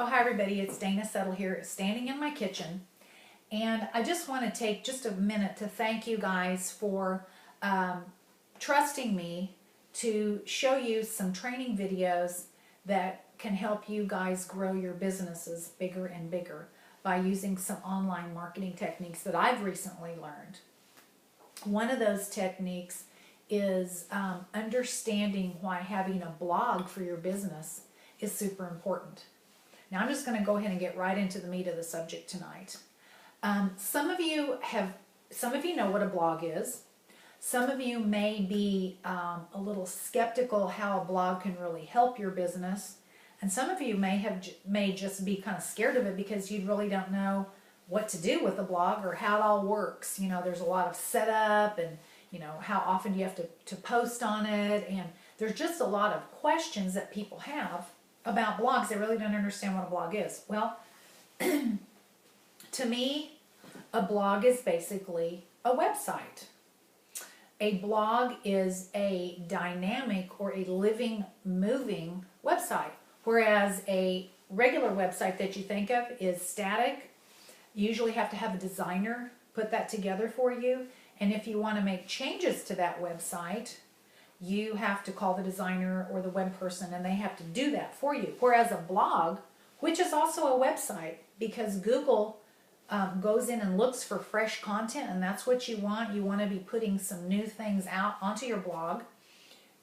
Oh, hi everybody, it's Dana Settle here, standing in my kitchen. And I just want to take just a minute to thank you guys for trusting me to show you some training videos that can help you guys grow your businesses bigger and bigger by using some online marketing techniques that I've recently learned. One of those techniques is understanding why having a blog for your business is super important. Now I'm just going to go ahead and get right into the meat of the subject tonight. Some of you know what a blog is. Some of you may be a little skeptical how a blog can really help your business, and some of you may just be kind of scared of it because you really don't know what to do with a blog or how it all works. You know, there's a lot of setup, and you know, how often do you have to post on it, and there's just a lot of questions that people have about blogs. They really don't understand what a blog is. Well, to me, a blog is basically a website. A blog is a dynamic or a living, moving website, whereas a regular website that you think of is static. You usually have to have a designer put that together for you, and if you want to make changes to that website, you have to call the designer or the web person, and they have to do that for you. Whereas a blog, which is also a website, because Google goes in and looks for fresh content, and that's what you want. You want to be putting some new things out onto your blog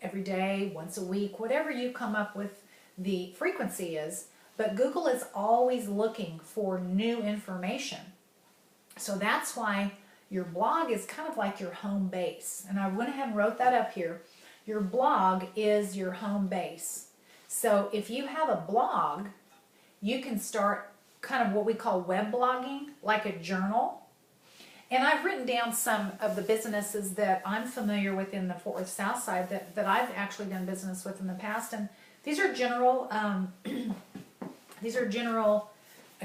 every day, once a week, whatever you come up with the frequency is. But Google is always looking for new information. So that's why your blog is kind of like your home base. And I went ahead and wrote that up here. Your blog is your home base. So if you have a blog, you can start kind of what we call web blogging, like a journal. And I've written down some of the businesses that I'm familiar with in the Fort Worth South Side that I've actually done business with in the past. And these are general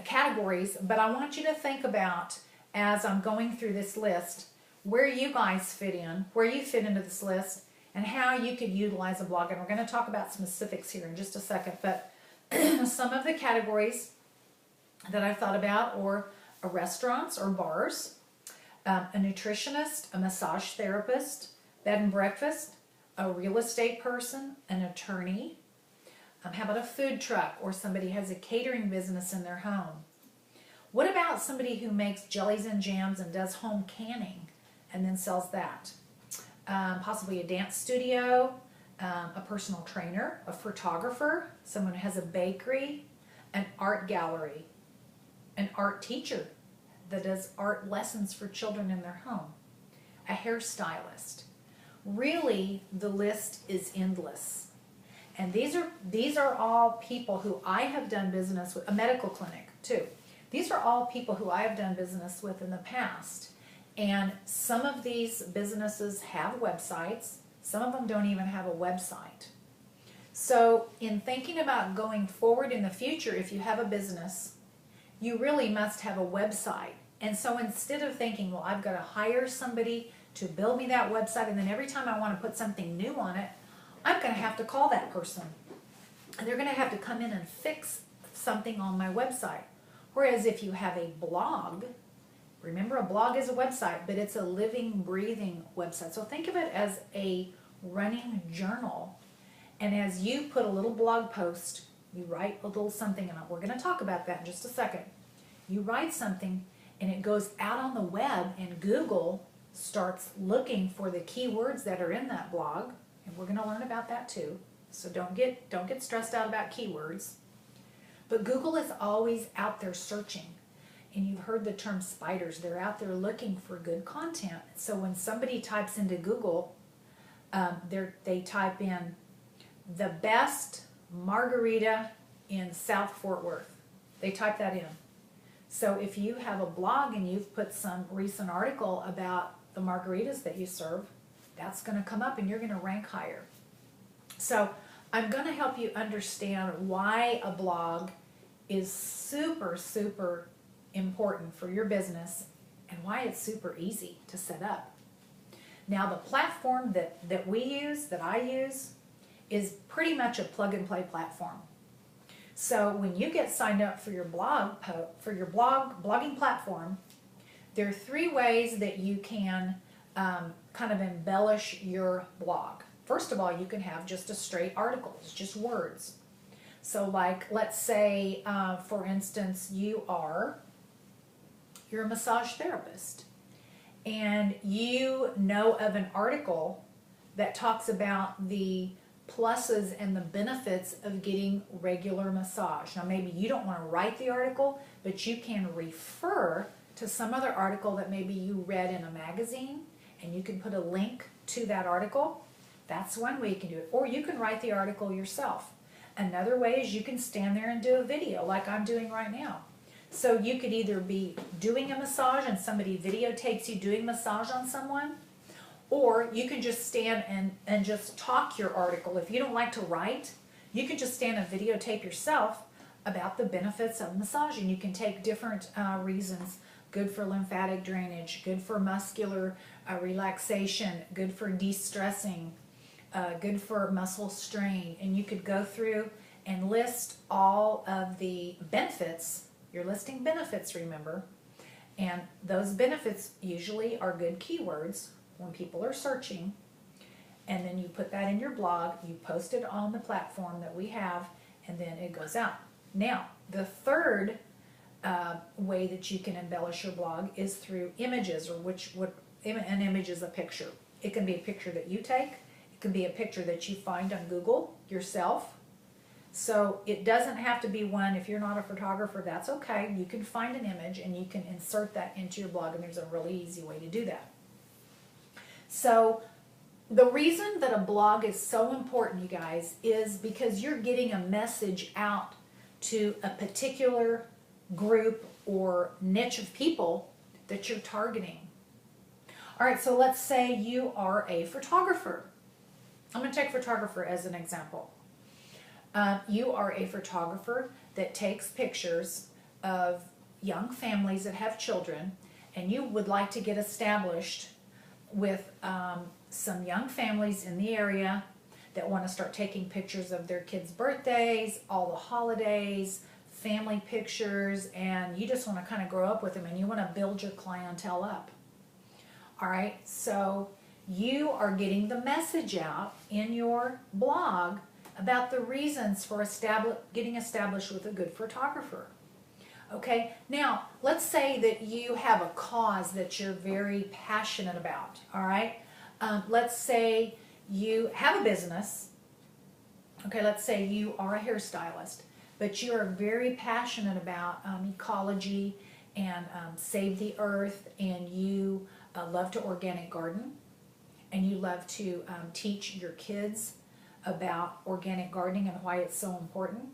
categories, but I want you to think about, as I'm going through this list, where you guys fit in, where you fit into this list, and how you could utilize a blog. And we're going to talk about specifics here in just a second, but some of the categories that I've thought about are restaurants or bars, a nutritionist, a massage therapist, bed and breakfast, a real estate person, an attorney. How about a food truck, or somebody has a catering business in their home? What about somebody who makes jellies and jams and does home canning and then sells that? Possibly a dance studio, a personal trainer, a photographer, someone who has a bakery, an art gallery, an art teacher that does art lessons for children in their home, a hairstylist. Really, the list is endless. And these are all people who I have done business with, a medical clinic too. These are all people who I have done business with in the past. And some of these businesses have websites. Some of them don't even have a website. So in thinking about going forward in the future, if you have a business, you really must have a website. And so instead of thinking, well, I've got to hire somebody to build me that website, and then every time I want to put something new on it, I'm going to have to call that person. And they're going to have to come in and fix something on my website. Whereas if you have a blog, remember, a blog is a website, but it's a living, breathing website. So think of it as a running journal. And as you put a little blog post, you write a little something, and we're going to talk about that in just a second. You write something, and it goes out on the web, and Google starts looking for the keywords that are in that blog. And we're going to learn about that too. So don't get stressed out about keywords. But Google is always out there searching. And you've heard the term spiders. They're out there looking for good content. So when somebody types into Google, they type in the best margarita in South Fort Worth. They type that in. So if you have a blog and you've put some recent article about the margaritas that you serve, that's going to come up and you're going to rank higher. So I'm going to help you understand why a blog is super, super important for your business and why it's super easy to set up. Now the platform that I use, is pretty much a plug and play platform. So when you get signed up for your blogging platform, there are 3 ways that you can kind of embellish your blog. First of all, you can have just a straight article, it's just words. So like, let's say, for instance, you're a massage therapist, and you know of an article that talks about the pluses and the benefits of getting regular massage. Now maybe you don't want to write the article, but you can refer to some other article that maybe you read in a magazine, and you can put a link to that article. That's one way you can do it. Or you can write the article yourself. Another way is you can stand there and do a video like I'm doing right now. So you could either be doing a massage and somebody videotapes you doing massage on someone, or you can just stand and just talk your article. If you don't like to write, you can just stand and videotape yourself about the benefits of massaging. You can take different reasons. Good for lymphatic drainage, good for muscular relaxation, good for de-stressing, good for muscle strain. And you could go through and list all of the benefits. You're listing benefits, remember. And those benefits usually are good keywords when people are searching. And then you put that in your blog, you post it on the platform that we have, and then it goes out. Now, the third way that you can embellish your blog is through images, or an image is a picture. It can be a picture that you take. It can be a picture that you find on Google yourself. So it doesn't have to be one. If you're not a photographer, that's okay. You can find an image and you can insert that into your blog, and there's a really easy way to do that. So the reason that a blog is so important, you guys, is because you're getting a message out to a particular group or niche of people that you're targeting. All right, so let's say you are a photographer. I'm going to take photographer as an example. You are a photographer that takes pictures of young families that have children, and you would like to get established with some young families in the area that want to start taking pictures of their kids' birthdays, all the holidays, family pictures, and you just want to kind of grow up with them, and you want to build your clientele up. All right, so you are getting the message out in your blog about the reasons for getting established with a good photographer. Okay, now let's say that you have a cause that you're very passionate about. All right, let's say you have a business. Okay, let's say you are a hairstylist, but you are very passionate about ecology and save the earth, and you love to organic garden, and you love to teach your kids about organic gardening and why it's so important.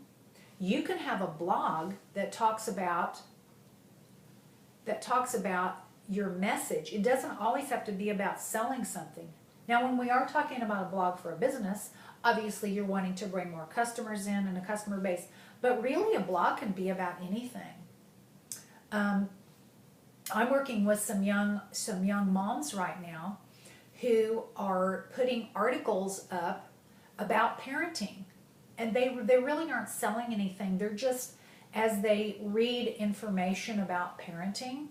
You can have a blog that talks about your message. It doesn't always have to be about selling something. Now, when we are talking about a blog for a business, obviously you're wanting to bring more customers in and a customer base, but really a blog can be about anything. I'm working with some young moms right now who are putting articles up about parenting, and they really aren't selling anything. They're just, as they read information about parenting,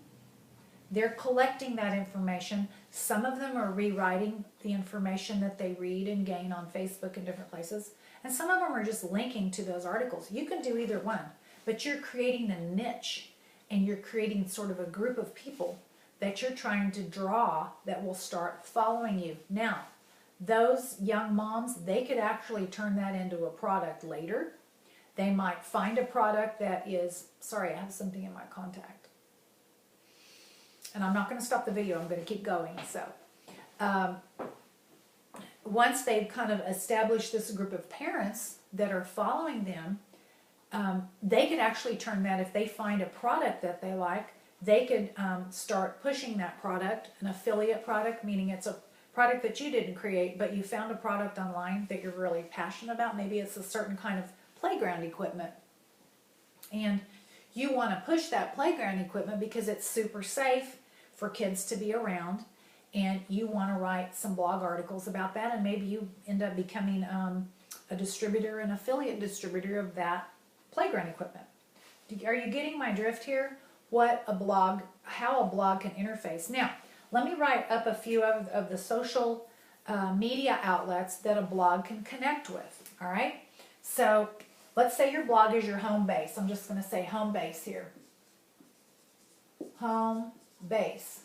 they're collecting that information. Some of them are rewriting the information that they read and gain on Facebook and different places, and some of them are just linking to those articles. You can do either one, but you're creating a niche, and you're creating sort of a group of people that you're trying to draw that will start following you. Now, those young moms, they could actually turn that into a product later. They might find a product that is, sorry, I have something in my contact. And I'm not going to stop the video, I'm going to keep going. So, once they've kind of established this group of parents that are following them, they could actually turn that, if they find a product that they like, they could start pushing that product, an affiliate product, meaning it's a product that you didn't create, but you found a product online that you're really passionate about. Maybe it's a certain kind of playground equipment, and you want to push that playground equipment because it's super safe for kids to be around, and you want to write some blog articles about that, and maybe you end up becoming a distributor, an affiliate distributor of that playground equipment. Are you getting my drift here? What a blog, how a blog can interface. Now, let me write up a few of the social media outlets that a blog can connect with, all right? So let's say your blog is your home base. I'm just going to say home base here. Home base.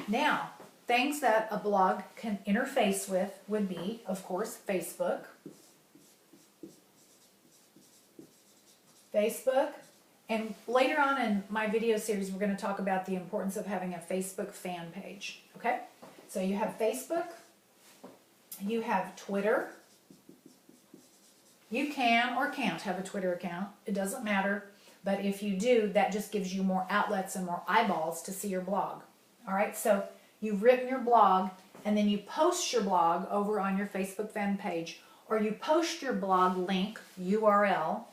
Now, things that a blog can interface with would be, of course, Facebook. Facebook. And later on in my video series, we're going to talk about the importance of having a Facebook fan page. Okay? So you have Facebook. You have Twitter. You can or can't have a Twitter account. It doesn't matter. But if you do, that just gives you more outlets and more eyeballs to see your blog. All right? So you've written your blog, and then you post your blog over on your Facebook fan page, or you post your blog link, URL,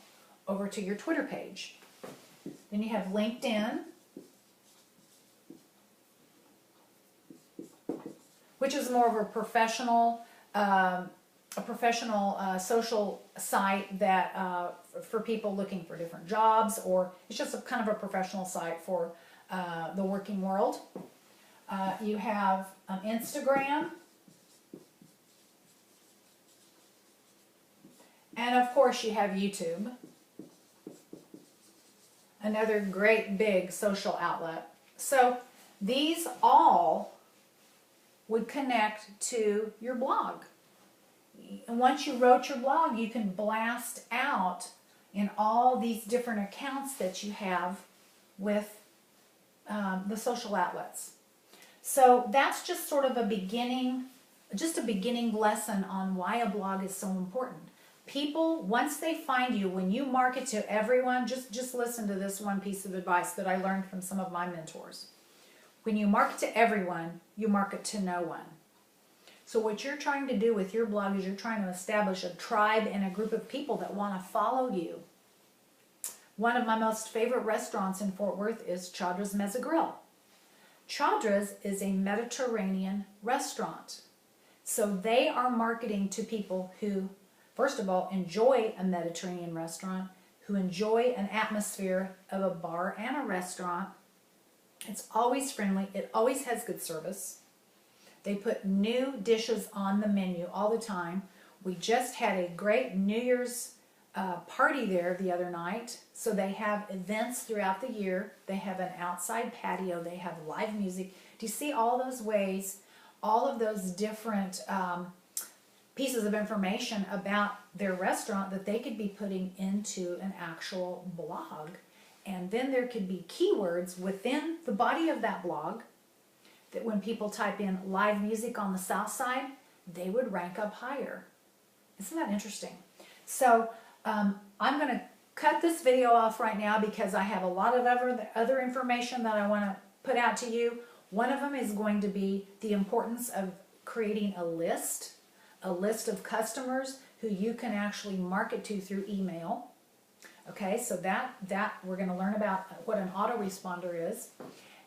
over to your Twitter page. Then you have LinkedIn, which is more of a professional social site that for people looking for different jobs, or it's just a kind of a professional site for the working world. You have Instagram, and of course you have YouTube. Another great big social outlet. So these all would connect to your blog. And once you wrote your blog, you can blast out in all these different accounts that you have with the social outlets. So that's just sort of a beginning lesson on why a blog is so important. People, once they find you, when you market to everyone, just listen to this one piece of advice that I learned from some of my mentors. When you market to everyone, you market to no one. So what you're trying to do with your blog is you're trying to establish a tribe and a group of people that want to follow you. One of my most favorite restaurants in Fort Worth is Chadra's Meza Grill. Chadra's is a Mediterranean restaurant. So they are marketing to people who, first of all, enjoy a Mediterranean restaurant, who enjoy an atmosphere of a bar and a restaurant. It's always friendly. It always has good service. They put new dishes on the menu all the time. We just had a great New Year's party there the other night. So they have events throughout the year. They have an outside patio. They have live music. Do you see all those ways, all of those different pieces of information about their restaurant that they could be putting into an actual blog? And then there could be keywords within the body of that blog that when people type in live music on the South Side, they would rank up higher. Isn't that interesting? So I'm going to cut this video off right now because I have a lot of other information that I want to put out to you. One of them is going to be the importance of creating a list of customers who you can actually market to through email. Okay, so that we're going to learn about what an autoresponder is.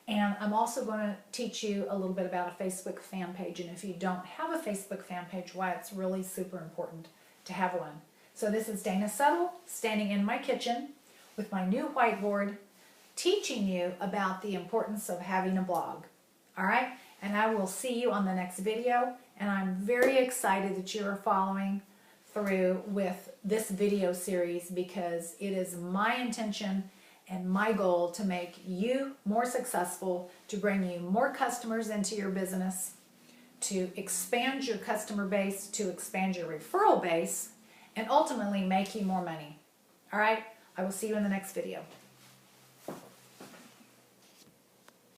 And I'm also going to teach you a little bit about a Facebook fan page, and if you don't have a Facebook fan page, why it's really super important to have one. So this is Dana Settle, standing in my kitchen with my new whiteboard, teaching you about the importance of having a blog. All right, and I will see you on the next video, and I'm very excited that you are following through with this video series because it is my intention and my goal to make you more successful, to bring you more customers into your business, to expand your customer base, to expand your referral base, and ultimately make you more money. All right, I will see you in the next video.